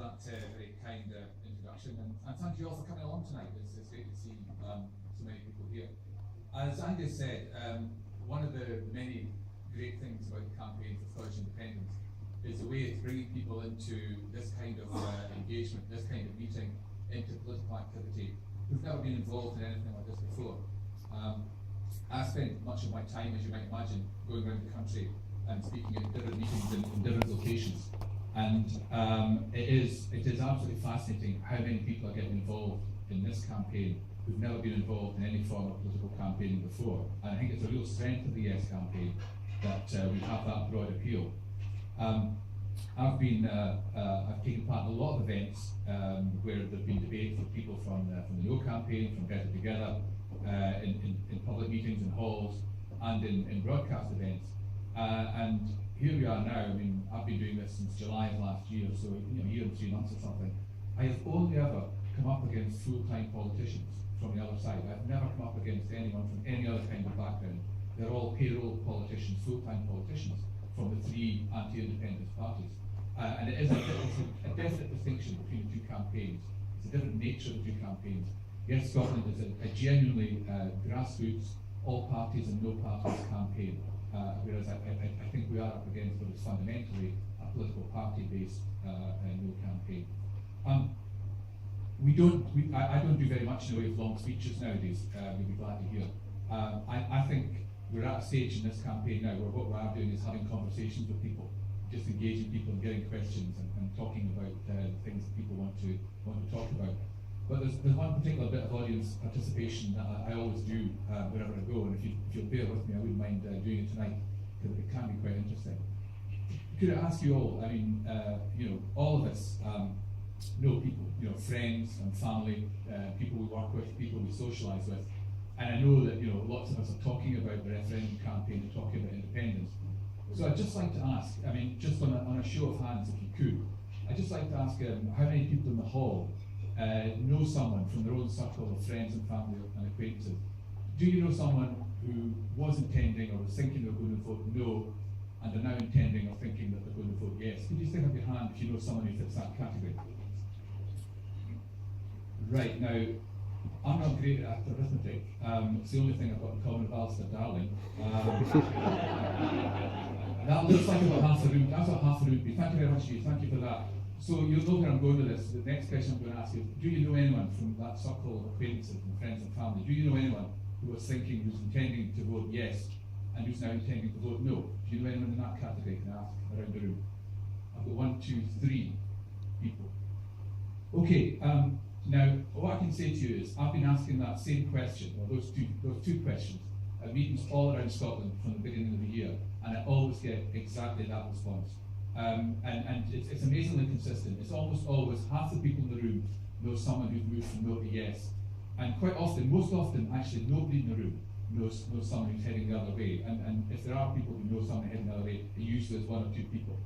that very kind introduction, and thank you all for coming along tonight. It's great to see so many people here. As Angus said, one of the many great things about the campaign for Scottish independence is the way it's bringing people into this kind of engagement, this kind of meeting, into political activity who've never been involved in anything like this before. I spent much of my time, as you might imagine, going around the country and speaking at different meetings in different locations. And it is absolutely fascinating how many people are getting involved in this campaign who've never been involved in any form of political campaigning before. And I think it's a real strength of the Yes campaign that we have that broad appeal. I've taken part in a lot of events where there've been debates with people from the No campaign, from Better Together, in public meetings, in halls, and in broadcast events. And here we are now. I mean, I've been doing this since July of last year, so a year and 3 months or something. I have only ever come up against full-time politicians from the other side. I've never come up against anyone from any other kind of background. They're all payroll politicians, full-time politicians from the 3 anti-independence parties. And it is a definite distinction between the 2 campaigns. It's a different nature of the 2 campaigns. Yes, Scotland is a genuinely grassroots, all parties and no parties campaign. Whereas I think we are up against what is fundamentally a political party-based no campaign. I don't do very much in the way of long speeches nowadays. You'll be glad to hear. I think we're at a stage in this campaign now where what we are doing is having conversations with people, just engaging people and getting questions and talking about things that people want to talk about. But there's one particular bit of audience participation that I always do wherever I go, and if you'll bear with me, I wouldn't mind doing it tonight, because it can be quite interesting. Could I ask you all, I mean, all of us know people, friends and family, people we work with, people we socialise with, and I know that, lots of us are talking about the referendum campaign and talking about independence. So I'd just like to ask, I mean, just on a show of hands, if you could, I'd just like to ask how many people in the hall know someone from their own circle of friends and family and acquaintances. Do you know someone who was intending or was thinking they're going to vote no and are now intending or thinking that they're going to vote yes? Could you stick up your hand if you know someone who fits that category? Right, now, I'm not great at arithmetic. It's the only thing I've got in common with Alistair Darling. That looks like about half the room. That's what half the room would be. Thank you very much, Hugh. Thank you for that. So you'll know where I'm going with this. The next question I'm going to ask is, do you know anyone from that circle of acquaintances and friends and family? Do you know anyone who was thinking, who's intending to vote yes, and who's now intending to vote no? Do you know anyone in that category? Can I ask around the room? I've got 1, 2, 3 people. Okay, now what I can say to you is, I've been asking that same question, or those two questions, at meetings all around Scotland from the beginning of the year, and I always get exactly that response. And it's amazingly consistent. It's almost always half the people in the room know someone who's moved from no to yes. And quite often, most often, actually, nobody in the room knows someone who's heading the other way. And if there are people who know someone heading the other way, it usually is 1 or 2 people.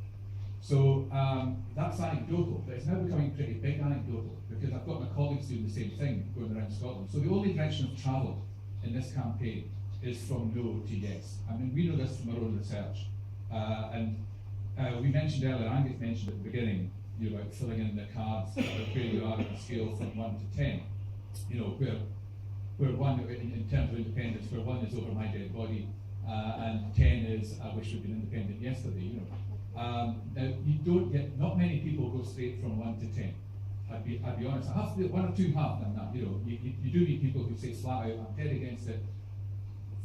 So that's anecdotal, but it's now becoming pretty big anecdotal, because I've got my colleagues doing the same thing going around Scotland. So the only direction of travel in this campaign is from no to yes. I mean, we know this from our own research. We mentioned earlier, Angus mentioned at the beginning, about filling in the cards about where you are on a scale from 1 to 10. Where 1, in terms of independence, where 1 is over my dead body, and 10 is I wish we'd been independent yesterday. Now you don't get, not many people go straight from 1 to 10. I'd be honest. I have to, 1 or 2 have done that. You do meet people who say flat out, I'm dead against it.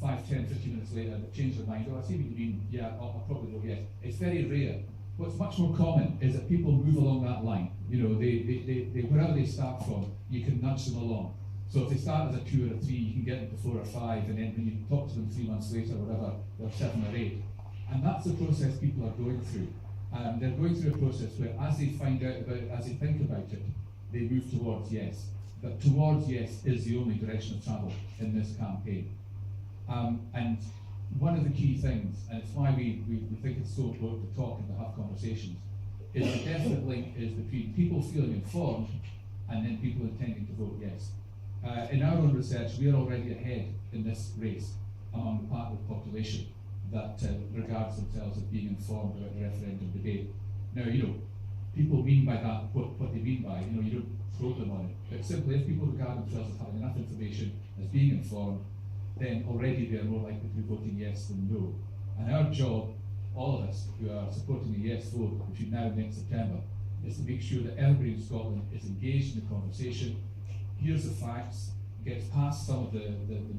5, 10, 15 minutes later, they change their mind. Oh, I see what you mean. Yeah, I'll probably go yes. It's very rare. What's much more common is that people move along that line. They wherever they start from, you can nudge them along. So if they start as a 2 or a 3, you can get them to 4 or 5, and then when you talk to them 3 months later, or whatever, they're 7 or 8. And that's the process people are going through. They're going through a process where, as they find out about it, as they think about it, they move towards yes. But towards yes is the only direction of travel in this campaign. And one of the key things, and it's why we think it's so important to talk and to have conversations, is the definite link is between people feeling informed and then people intending to vote yes. In our own research, we are already ahead in this race among the part of the population that regards themselves as being informed about the referendum debate. Now, people mean by that what they mean by, you don't throw them on it. But simply, if people regard themselves as having enough information, as being informed, then already they're more likely to be voting yes than no. And our job, all of us who are supporting a yes vote between now and next September, is to make sure that everybody in Scotland is engaged in the conversation, hears the facts, gets past some of the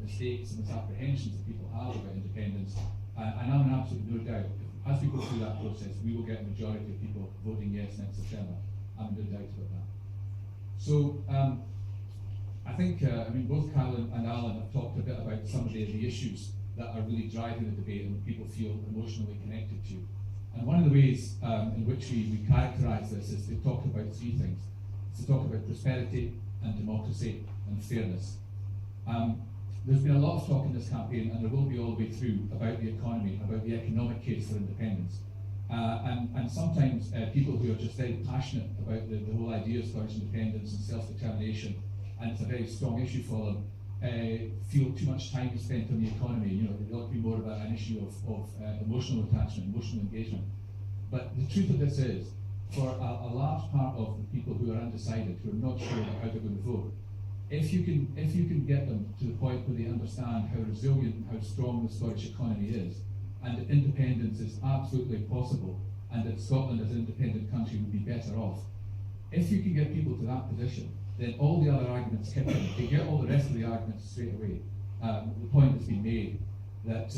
mistakes and misapprehensions that people have about independence, and I'm in absolutely no doubt, as we go through that process, we will get a majority of people voting yes next September. I'm in no doubt about that. So, I think, both Carolyn and Alan have talked a bit about some of the issues that are really driving the debate and that people feel emotionally connected to. And one of the ways in which we characterise this is to talk about three things. It's to talk about prosperity and democracy and fairness. There's been a lot of talk in this campaign, and there will be all the way through, about the economy, about the economic case for independence. And sometimes people who are just very passionate about the whole idea of Scottish independence and self-determination, and it's a very strong issue for them, feel too much time is spent on the economy. It ought to be more about an issue of emotional attachment, emotional engagement. But the truth of this is, for a large part of the people who are undecided, who are not sure about how they're going to vote, if you can get them to the point where they understand how resilient and how strong the Scottish economy is, and that independence is absolutely possible, and that Scotland as an independent country would be better off, if you can get people to that position, then all the other arguments kick in. They get all the rest of the arguments straight away. The point has been made that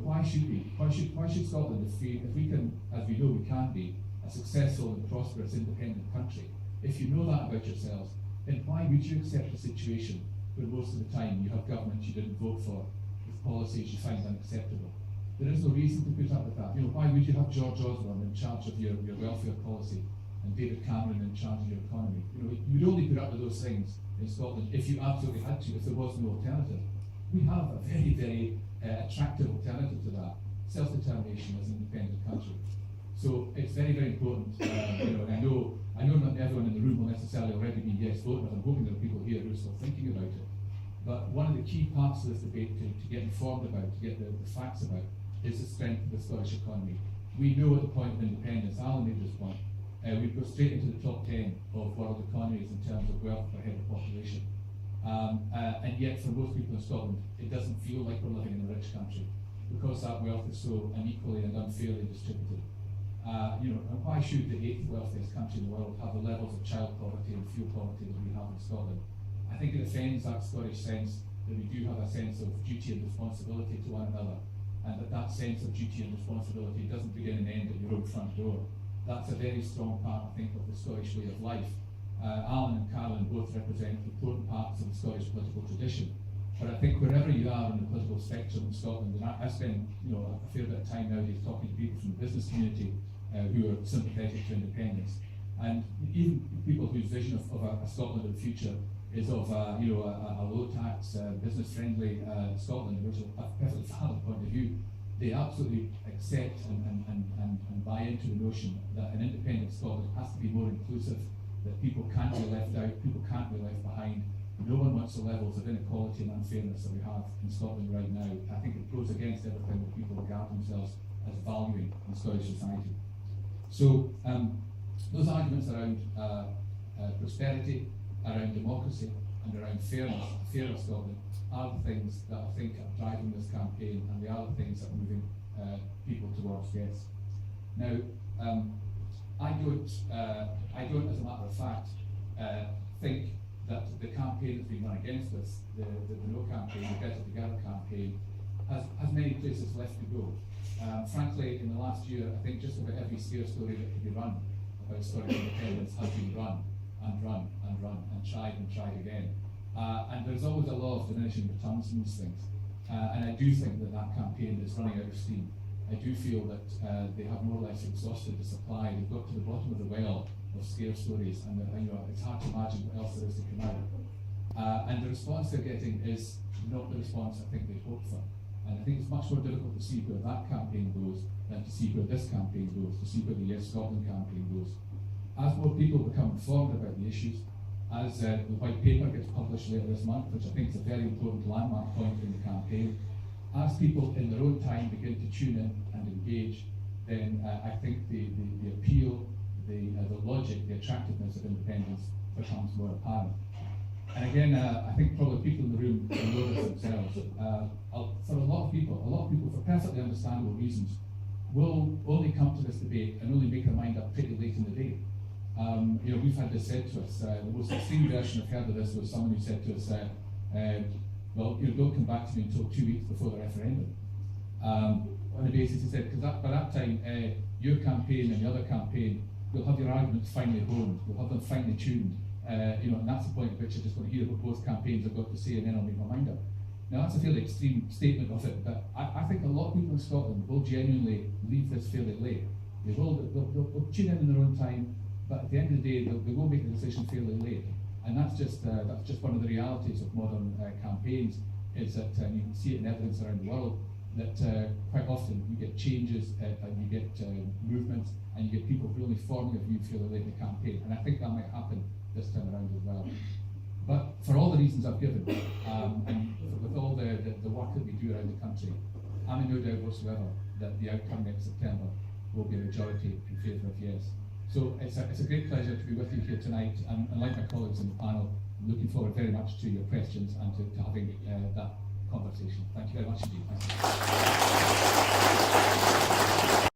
why should Scotland, if we can, as we know we can be, a successful and prosperous independent country, if you know that about yourselves, then why would you accept a situation where most of the time you have governments you didn't vote for with policies you find unacceptable? There is no reason to put up with that. Why would you have George Osborne in charge of your welfare policy and David Cameron in charge of your economy? You'd only put up with those things in Scotland if you absolutely had to, if there was no alternative. We have a very, very attractive alternative to that: self-determination as an independent country. So it's very, very important, and I know not everyone in the room will necessarily already be yes voters. I'm hoping there are people here who are still thinking about it. But one of the key parts of this debate to get informed about, to get the facts about, is the strength of the Scottish economy. We know at the point of independence, Alan made this point, we'd go straight into the top 10 of world economies in terms of wealth per head of population. And yet for most people in Scotland, it doesn't feel like we're living in a rich country, because that wealth is so unequally and unfairly distributed. And why should the 8th wealthiest country in the world have the levels of child poverty and fuel poverty that we have in Scotland? I think it offends that Scottish sense that we do have a sense of duty and responsibility to one another, and that sense of duty and responsibility doesn't begin and end at your own front door. That's a very strong part, I think, of the Scottish way of life. Alan and Carolyn both represent important parts of the Scottish political tradition. But I think wherever you are on the political spectrum in Scotland, and I spend a fair bit of time nowadays talking to people from the business community who are sympathetic to independence, and even people whose vision of a Scotland of the future is of a low tax, business friendly Scotland, which is a perfectly valid point of view. They absolutely accept and buy into the notion that an independent Scotland has to be more inclusive, that people can't be left out, people can't be left behind. No one wants the levels of inequality and unfairness that we have in Scotland right now. I think it goes against everything that people regard themselves as valuing in Scottish society. So those arguments around prosperity, around democracy, and around fairness, the fair of Scotland, are the things that I think are driving this campaign, and they are the things that are moving people towards yes. Now, I don't, as a matter of fact, think that the campaign that's been run against us, the No campaign, the Better Together campaign, has many places left to go. Frankly, in the last year, I think just about every scare story that could be run about Scottish independence has been run and tried again. And there's always a law of diminishing returns in these things. And I do think that campaign is running out of steam. I do feel that they have more or less exhausted the supply. They've got to the bottom of the well of scare stories, and it's hard to imagine what else there is to come out. And the response they're getting is not the response I think they hoped for. And I think it's much more difficult to see where that campaign goes than to see where this campaign goes, to see where the Yes Scotland campaign goes. As more people become informed about the issues, as the white paper gets published later this month, which I think is a very important landmark point in the campaign, as people in their own time begin to tune in and engage, then I think the appeal, the logic becomes more apparent. And again, I think probably people in the room will know this themselves. For a lot of people, for perfectly understandable reasons, will only come to this debate and only make their mind up pretty late in the day. We've had this said to us. The most extreme version I've heard of this was someone who said to us, don't come back to me until 2 weeks before the referendum. On the basis, he said, because by that time, your campaign and the other campaign, you'll have your arguments finally honed, you'll have them finally tuned, and that's the point at which you're just going to hear what both campaigns have got to say, and then I'll make my mind up. Now, that's a fairly extreme statement of it, but I think a lot of people in Scotland will genuinely leave this fairly late. They'll tune in their own time, but at the end of the day, they will make the decision fairly late. And that's just one of the realities of modern campaigns, is that you can see it in evidence around the world, that quite often you get changes and you get movements, and you get people really forming a view fairly late in the campaign. And I think that might happen this time around as well. But for all the reasons I've given, and with all the work that we do around the country, I'm in no doubt whatsoever that the outcome next September will be a majority in favour of yes. So it's a great pleasure to be with you here tonight, and like my colleagues in the panel, I'm looking forward very much to your questions and to having that conversation. Thank you very much indeed. Thank you.